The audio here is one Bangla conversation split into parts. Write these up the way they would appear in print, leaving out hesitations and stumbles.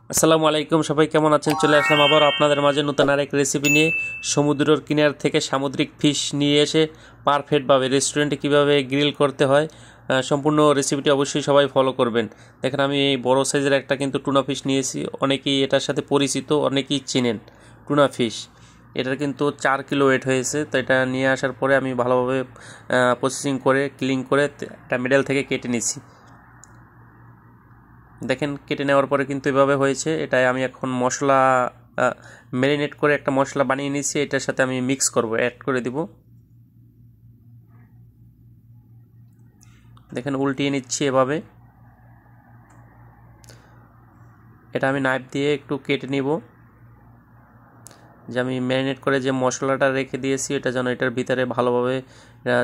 আসসালামু আলাইকুম, সবাই কেমন আছেন? চলে আসলাম আবার আপনাদের মাঝে নতুন আরেক রেসিপি নিয়ে। সমুদ্রের কিনার থেকে সামুদ্রিক ফিশ নিয়ে এসে পারফেক্টভাবে রেস্টুরেন্টে কিভাবে গ্রিল করতে হয়, সম্পূর্ণ রেসিপিটি অবশ্যই সবাই ফলো করবেন। দেখেন, আমি এই বড় সাইজের একটা কিন্তু টুনা ফিশ নিয়েছি। অনেকেই এটার সাথে পরিচিত, অনেকেই চিনেন টুনা ফিশ। এটার কিন্তু 4 কিলো ওয়েট হয়েছে। তো এটা নিয়ে আসার পরে আমি ভালোভাবে প্রসেসিং করে ক্লিন করে একটা মিডল থেকে কেটে নিয়েছি। দেখেন, কেটে নেওয়ার পরে কিন্তু এভাবে হয়েছে। এটাই আমি এখন মশলা ম্যারিনেট করে একটা মশলা বানিয়ে নিয়েছি। এটার সাথে আমি মিক্স করব, অ্যাড করে দিব। দেখেন, উল্টিয়ে নিচ্ছি এভাবে। এটা আমি নাইফ দিয়ে একটু কেটে নিব, যে আমি ম্যারিনেট করে যে মশলাটা রেখে দিয়েছি এটা যেন এটার ভিতরে ভালোভাবে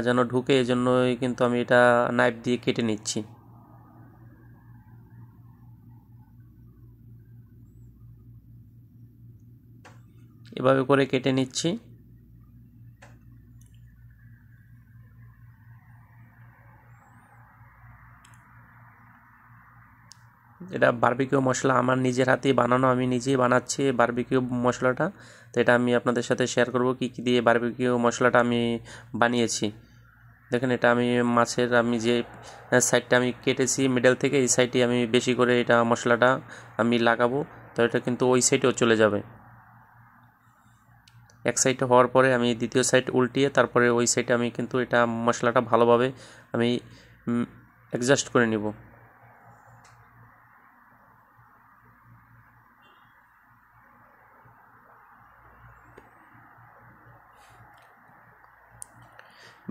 যেন ঢুকে, এই জন্যই কিন্তু আমি এটা নাইফ দিয়ে কেটে নিচ্ছি। এভাবে করে কেটে নিচ্ছি। এটা বারবিকিউ মশলা, আমার নিজের হাতেই বানানো, আমি নিজেই বানাচ্ছি বারবিকিউ মশলাটা। তো এটা আমি আপনাদের সাথে শেয়ার করব কী কী দিয়ে বারবিকিউ মশলাটা আমি বানিয়েছি। দেখেন, এটা আমি মাছের আমি যে সাইডটা আমি কেটেছি মিডল থেকে, এই সাইডে আমি বেশি করে এটা মশলাটা আমি লাগাবো। তো এটা কিন্তু ওই সাইডেও চলে যাবে। এক সাইডে হওয়ার পরে আমি দ্বিতীয় সাইড উল্টিয়ে তারপরে ওই সাইডে আমি কিন্তু এটা মশলাটা ভালোভাবে আমি অ্যাডজাস্ট করে নিব।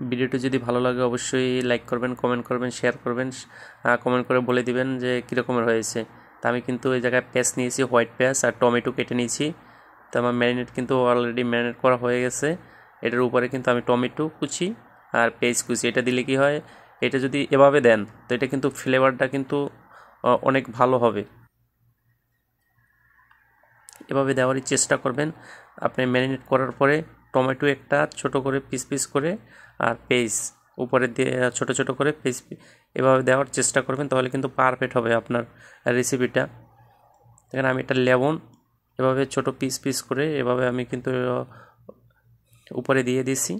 ভিডিওটি যদি ভালো লাগে অবশ্যই লাইক করবেন, কমেন্ট করবেন, শেয়ার করবেন, কমেন্ট করে বলে দিবেন যে কীরকমের হয়েছে। তা আমি কিন্তু এই জায়গায় পেঁয়াজ নিয়েছি, হোয়াইট পেঁয়াজ আর টমেটো কেটে নিয়েছি। তো আমার ম্যারিনেট কিন্তু অলরেডি ম্যারিনেট করা হয়ে গেছে। এটার উপরে কিন্তু আমি টমেটো কুচি আর পেঁয়াজ কুচি এটা দিলে কি হয়, এটা যদি এভাবে দেন তো এটা কিন্তু ফ্লেভারটা কিন্তু অনেক ভালো হবে। এভাবে দেওয়ারই চেষ্টা করবেন। আপনি ম্যারিনেট করার পরে টমেটো একটা ছোট করে পিস পিস করে আর পেঁয়াজ উপরে দিয়ে ছোট ছোট করে পিস এভাবে দেওয়ার চেষ্টা করবেন, তাহলে কিন্তু পারফেক্ট হবে আপনার রেসিপিটা। এখানে আমি একটা লেবুন এভাবে ছোট পিস পিস করে এভাবে আমি কিন্তু উপরে দিয়ে দিছি।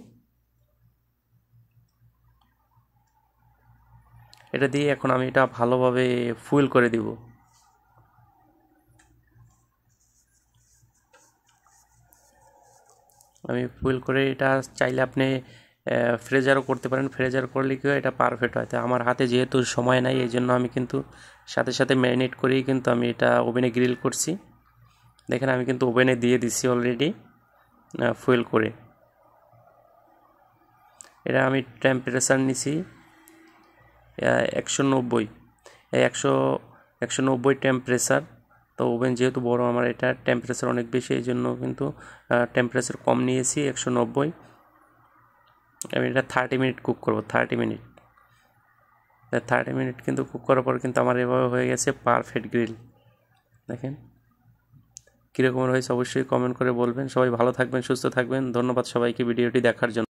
এটা দিয়ে এখন আমি এটা ভালোভাবে ফুল করে দিব। আমি ফুল করে এটা চাইলে আপনি ফ্রেজারও করতে পারেন। ফ্রেজার করলে কি হয়, এটা পারফেক্ট হয়। তো আমার হাতে যেহেতু সময় নাই, এই জন্য আমি কিন্তু সাথে সাথে ম্যারিনেট করেই কিন্তু আমি এটা ওভেনে গ্রিল করছি। দেখেন, আমি কিন্তু ওভেনে দিয়ে দিচ্ছি অলরেডি ফুয়েল করে। এটা আমি টেম্পারেচার নিছি 190, 190 টেম্পারেচার। তো ওভেন যেহেতু বড়, আমার এটা টেম্পারেচার অনেক বেশি, এই জন্য কিন্তু টেম্পারেচার কম নিয়েছি 190। আমি এটা 30 মিনিট কুক করব, 30 মিনিট। 30 মিনিট কিন্তু কুক করার পর কিন্তু আমার এভাবে হয়ে গেছে পারফেক্ট গ্রিল। দেখেন কীরকম হয়েছে অবশ্যই কমেন্ট করে বলবেন। সবাই ভালো থাকবেন, সুস্থ থাকবেন। ধন্যবাদ সবাইকে ভিডিওটি দেখার জন্য।